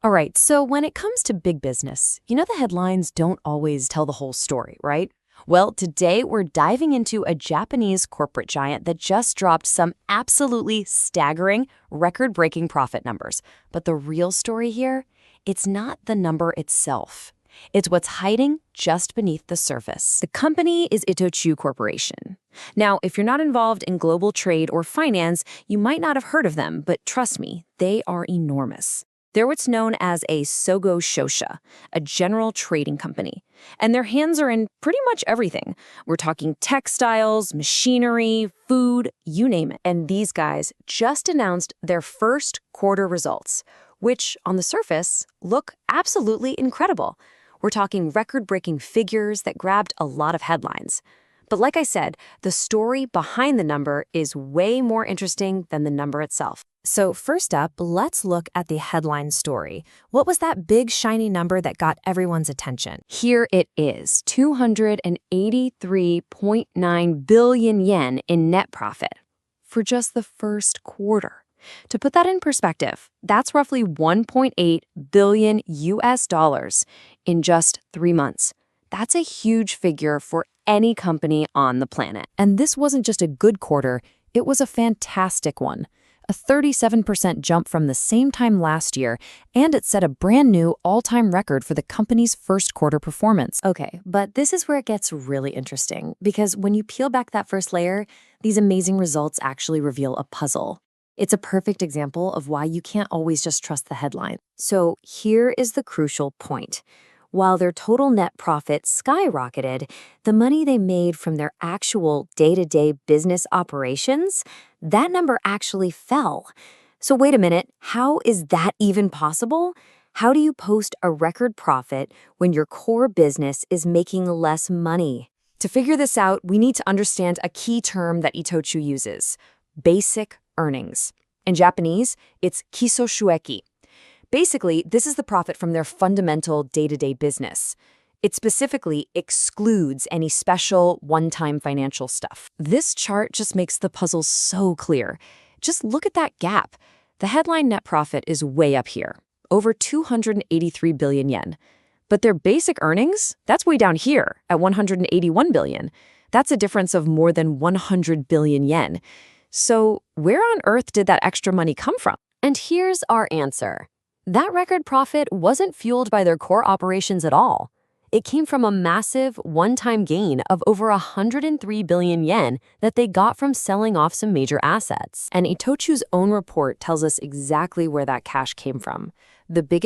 All right, so when it comes to big business, the headlines don't always tell the whole story, right? Well, today we're diving into a Japanese corporate giant that just dropped some absolutely staggering, record-breaking profit numbers. But the real story here, it's not the number itself. It's what's hiding just beneath the surface. The company is Itochu Corporation. Now, if you're not involved in global trade or finance, you might not have heard of them, but trust me, they are enormous. They're what's known as a Sogo Shosha, a general trading company. And their hands are in pretty much everything. We're talking textiles, machinery, food, you name it. And these guys just announced their first quarter results, which, on the surface, look absolutely incredible. We're talking record-breaking figures that grabbed a lot of headlines. But like I said, the story behind the number is way more interesting than the number itself. So first up, let's look at the headline story. What was that big shiny number that got everyone's attention? Here it is, 283.9 billion yen in net profit for just the first quarter. To put that in perspective, that's roughly 1.8 billion US dollars in just 3 months. That's a huge figure for any company on the planet. And this wasn't just a good quarter, it was a fantastic one. A 37% jump from the same time last year, and it set a brand new all-time record for the company's first quarter performance. Okay, but this is where it gets really interesting, because when you peel back that first layer, these amazing results actually reveal a puzzle. It's a perfect example of why you can't always just trust the headline. So here is the crucial point. While their total net profit skyrocketed, the money they made from their actual day-to-day business operations, that number actually fell. So wait a minute, how is that even possible? How do you post a record profit when your core business is making less money? To figure this out, we need to understand a key term that Itochu uses: basic earnings. In Japanese, it's kisoshueki. Basically, this is the profit from their fundamental day-to-day business. It specifically excludes any special one-time financial stuff. This chart just makes the puzzle so clear. Just look at that gap. The headline net profit is way up here, over 283 billion yen. But their basic earnings, that's way down here at 181 billion. That's a difference of more than 100 billion yen. So where on earth did that extra money come from? And here's our answer. That record profit wasn't fueled by their core operations at all. It came from a massive one-time gain of over 103 billion yen that they got from selling off some major assets. And Itochu's own report tells us exactly where that cash came from. The biggest